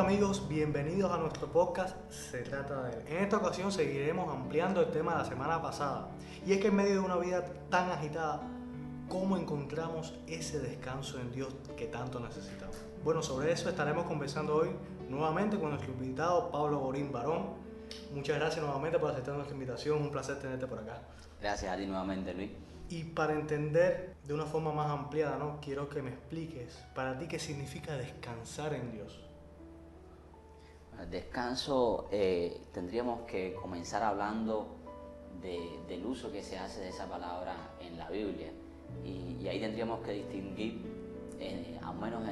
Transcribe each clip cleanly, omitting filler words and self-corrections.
amigos, bienvenidos a nuestro podcast Se trata de él. En esta ocasión seguiremos ampliando el tema de la semana pasada, y es que en medio de una vida tan agitada, ¿cómo encontramos ese descanso en Dios que tanto necesitamos? Bueno, sobre eso estaremos conversando hoy nuevamente con nuestro invitado Pablo Gorín Barón. Muchas gracias nuevamente por aceptar nuestra invitación, un placer tenerte por acá. Gracias a ti nuevamente, Luis. Y para entender de una forma más ampliada, ¿no? Quiero que me expliques para ti qué significa descansar en Dios. El descanso, tendríamos que comenzar hablando del uso que se hace de esa palabra en la Biblia. Y ahí tendríamos que distinguir, al menos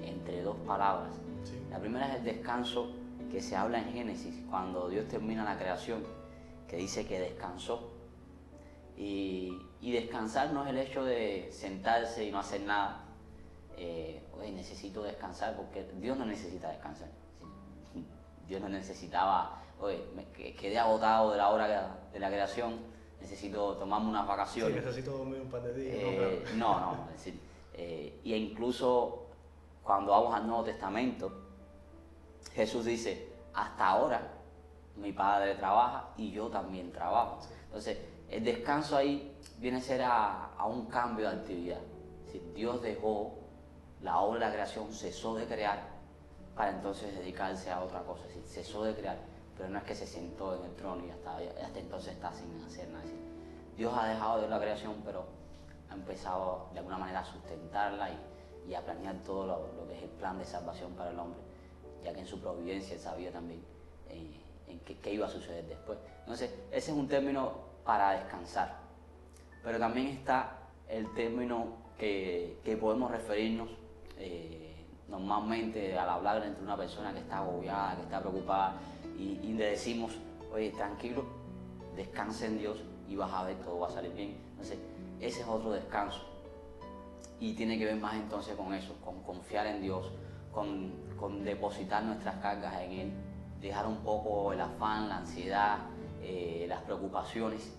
entre dos palabras. Sí. La primera es el descanso que se habla en Génesis, cuando Dios termina la creación, que dice que descansó. Y descansar no es el hecho de sentarse y no hacer nada. Oye, necesito descansar, porque Dios no necesita descansar. ¿Sí? Dios no necesitaba, oye, quedé agotado de la hora de la creación, necesito tomarme unas vacaciones. Sí, necesito dormir un par de días. No, es decir, y incluso cuando vamos al Nuevo Testamento, Jesús dice, hasta ahora mi Padre trabaja y yo también trabajo. Sí. Entonces, el descanso ahí viene a ser a un cambio de actividad. Si Dios dejó la obra de la creación, cesó de crear para entonces dedicarse a otra cosa. Si cesó de crear, pero no es que se sentó en el trono y hasta entonces está sin hacer nada. Dios ha dejado de la creación, pero ha empezado de alguna manera a sustentarla y a planear todo lo que es el plan de salvación para el hombre, ya que en su providencia él sabía también en qué iba a suceder después. Entonces, ese es un término para descansar. Pero también está el término que podemos referirnos normalmente al hablar entre una persona que está agobiada, que está preocupada, y le decimos, oye, tranquilo, descansa en Dios y vas a ver, todo va a salir bien. Entonces, ese es otro descanso. Y tiene que ver más entonces con eso, con confiar en Dios, con depositar nuestras cargas en Él, dejar un poco el afán, la ansiedad, las preocupaciones,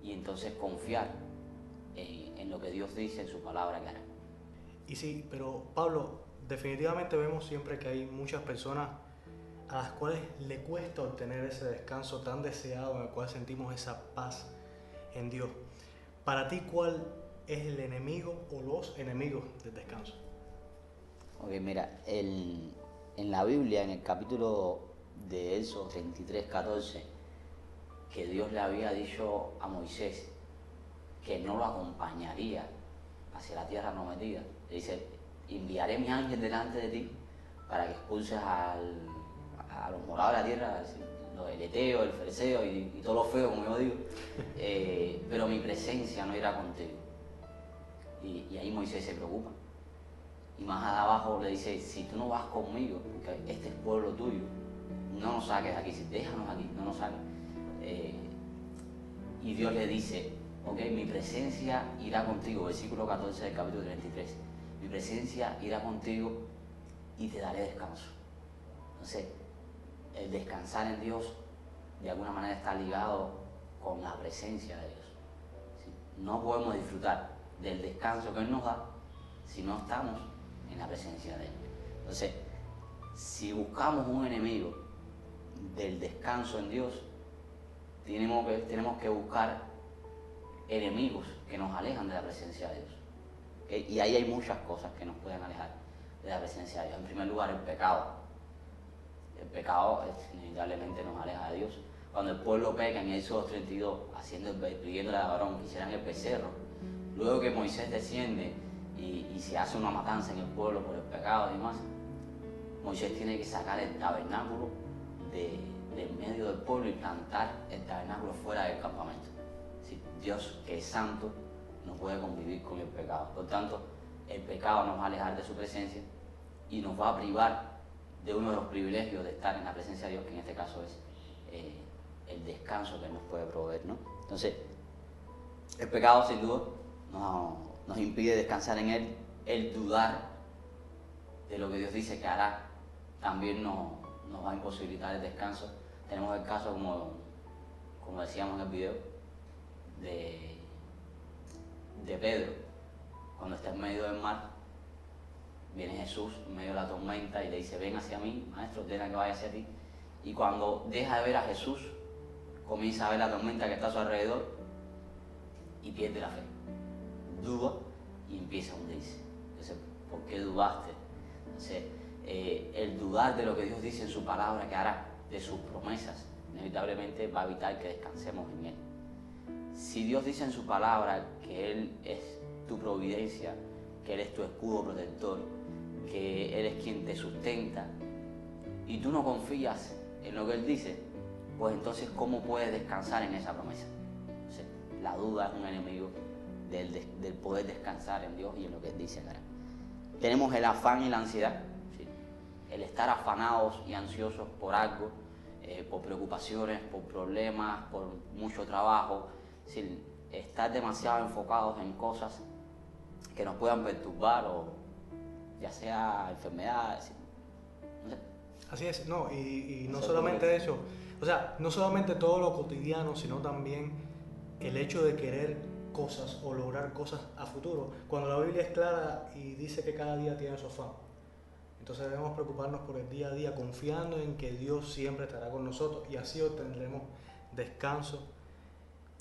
y entonces confiar en lo que Dios dice en su palabra que hará. Y sí, pero Pablo, definitivamente vemos siempre que hay muchas personas a las cuales le cuesta obtener ese descanso tan deseado en el cual sentimos esa paz en Dios. Para ti, ¿cuál es el enemigo o los enemigos del descanso? Ok, mira, en la Biblia, en el capítulo de Éxodo 33:14, que Dios le había dicho a Moisés que no lo acompañaría hacia la tierra prometida, le dice, enviaré mi ángel delante de ti para que expulses a los morados de la tierra, el eteo, el fereceo y todo lo feo, como yo digo, pero mi presencia no irá contigo. Y ahí Moisés se preocupa. Y más abajo le dice, si tú no vas conmigo, porque este es pueblo tuyo, no nos saques de aquí, déjanos aquí, no nos saques. Y Dios le dice, ok, mi presencia irá contigo, versículo 14 del capítulo 33, mi presencia irá contigo y te daré descanso. Entonces, el descansar en Dios de alguna manera está ligado con la presencia de Dios. ¿Sí? No podemos disfrutar del descanso que Él nos da si no estamos en la presencia de Él. Entonces, si buscamos un enemigo del descanso en Dios, tenemos que buscar enemigos que nos alejan de la presencia de Dios. ¿Okay? Y ahí hay muchas cosas que nos pueden alejar de la presencia de Dios. En primer lugar, el pecado. El pecado inevitablemente nos aleja de Dios. Cuando el pueblo peca en Éxodo 32, pidiéndole a Aarón que hicieran el becerro, luego que Moisés desciende y se hace una matanza en el pueblo por el pecado y demás, Moisés tiene que sacar el tabernáculo del medio del pueblo y plantar el tabernáculo fuera del campamento. ¿Sí? Dios, que es santo, no puede convivir con el pecado. Por tanto, el pecado nos va a alejar de su presencia y nos va a privar de uno de los privilegios de estar en la presencia de Dios, que en este caso es el descanso que Él nos puede proveer, ¿no? Entonces, el pecado sin duda nos impide descansar en Él. El dudar de lo que Dios dice que hará también nos va a imposibilitar el descanso. Tenemos el caso, como decíamos en el video, de Pedro, cuando está en medio del mar, viene Jesús en medio de la tormenta y le dice, ven hacia mí, maestro, ordena que vaya hacia ti. Y cuando deja de ver a Jesús, comienza a ver la tormenta que está a su alrededor y pierde la fe. Duda y empieza a hundirse. Entonces, ¿por qué dudaste? Entonces, el dudar de lo que Dios dice en su palabra que hará, de sus promesas, inevitablemente va a evitar que descansemos en Él. Si Dios dice en su palabra que Él es tu providencia, que Él es tu escudo protector, que Él es quien te sustenta, y tú no confías en lo que Él dice, pues entonces ¿cómo puedes descansar en esa promesa? Entonces, la duda es un enemigo del poder descansar en Dios y en lo que Él dice que hará. Tenemos el afán y la ansiedad, ¿sí? El estar afanados y ansiosos por algo, por preocupaciones, por problemas, por mucho trabajo, ¿sí? Estar demasiado enfocados en cosas que nos puedan perturbar o ya sea enfermedades, ¿sí? No sé. Así es, no, y no solamente eso, o sea, no solamente todo lo cotidiano, sino también el hecho de querer cosas o lograr cosas a futuro. Cuando la Biblia es clara y dice que cada día tiene su afán, entonces debemos preocuparnos por el día a día, confiando en que Dios siempre estará con nosotros y así obtendremos descanso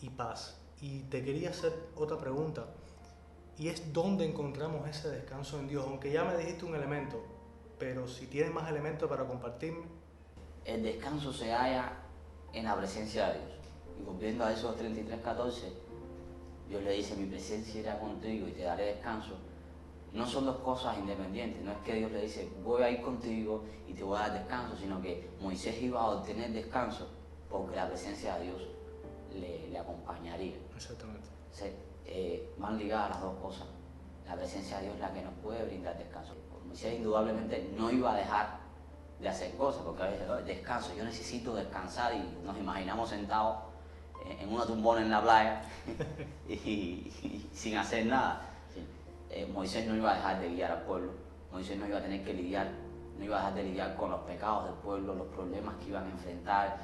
y paz. Y te quería hacer otra pregunta, y es ¿dónde encontramos ese descanso en Dios? Aunque ya me dijiste un elemento, pero si tienes más elementos para compartirme. El descanso se halla en la presencia de Dios. Y volviendo a esos 33:14, Dios le dice, mi presencia irá contigo y te daré descanso. No son dos cosas independientes, no es que Dios le dice, voy a ir contigo y te voy a dar descanso, sino que Moisés iba a obtener descanso porque la presencia de Dios le acompañaría. Exactamente. Van ligadas las dos cosas. La presencia de Dios es la que nos puede brindar descanso. Moisés indudablemente no iba a dejar de hacer cosas, porque a veces, descanso, yo necesito descansar y nos imaginamos sentados en una tumbona en la playa y sin hacer nada. Moisés no iba a dejar de guiar al pueblo, Moisés no iba a tener que lidiar, no iba a dejar de lidiar con los pecados del pueblo, los problemas que iban a enfrentar.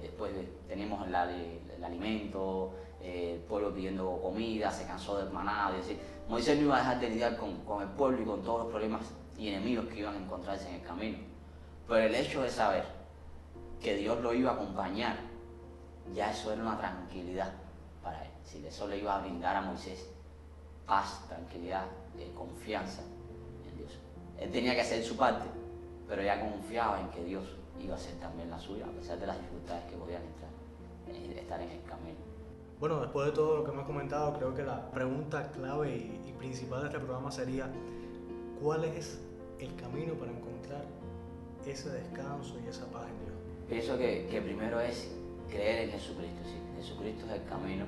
Después tenemos el alimento, el pueblo pidiendo comida, se cansó del maná, es decir, Moisés no iba a dejar de lidiar con el pueblo y con todos los problemas y enemigos que iban a encontrarse en el camino. Pero el hecho de saber que Dios lo iba a acompañar, ya eso era una tranquilidad para él. Si eso le iba a brindar a Moisés paz, tranquilidad, confianza en Dios. Él tenía que hacer su parte, pero ya confiaba en que Dios iba a hacer también la suya, a pesar de las dificultades que podían estar en el camino. Bueno, después de todo lo que me has comentado, creo que la pregunta clave y principal de este programa sería ¿cuál es el camino para encontrar ese descanso y esa paz en Dios? Pienso que primero es creer en Jesucristo, ¿sí? Jesucristo es el camino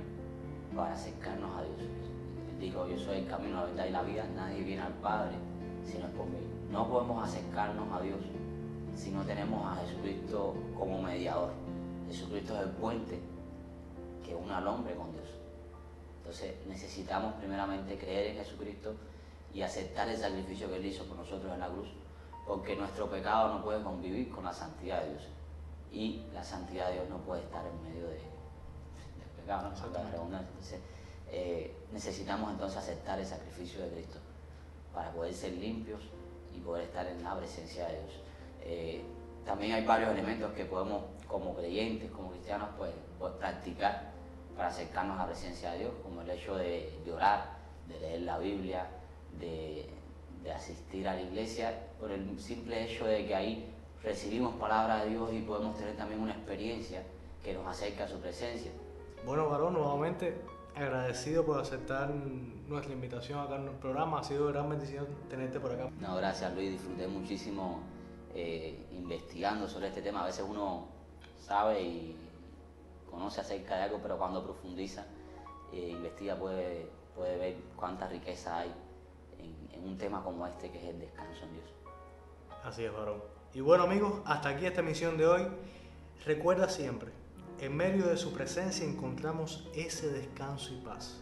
para acercarnos a Dios. Él dijo, yo soy el camino, la verdad y la vida, nadie viene al Padre si no es por mí. No podemos acercarnos a Dios si no tenemos a Jesucristo como mediador. Jesucristo es el puente que une al hombre con Dios. Entonces necesitamos primeramente creer en Jesucristo y aceptar el sacrificio que Él hizo por nosotros en la cruz, porque nuestro pecado no puede convivir con la santidad de Dios y la santidad de Dios no puede estar en medio del pecado, ¿no? Salga la redundancia. Entonces necesitamos entonces aceptar el sacrificio de Cristo para poder ser limpios y poder estar en la presencia de Dios. También hay varios elementos que podemos, como creyentes, como cristianos, pues practicar para acercarnos a la presencia de Dios, como el hecho de orar, de leer la Biblia, de asistir a la iglesia, por el simple hecho de que ahí recibimos palabra de Dios y podemos tener también una experiencia que nos acerca a su presencia. Bueno, varón, nuevamente agradecido por aceptar nuestra invitación acá en el programa. Ha sido de gran bendición tenerte por acá. No, gracias Luis, disfruté muchísimo investigando sobre este tema. A veces uno sabe y conoce acerca de algo, pero cuando profundiza, investiga, puede ver cuánta riqueza hay en un tema como este, que es el descanso en Dios. Así es, varón. Y bueno, amigos, hasta aquí esta emisión de hoy. Recuerda siempre, en medio de su presencia encontramos ese descanso y paz.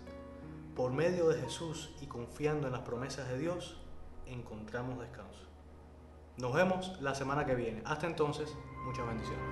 Por medio de Jesús y confiando en las promesas de Dios, encontramos descanso. Nos vemos la semana que viene. Hasta entonces, muchas bendiciones.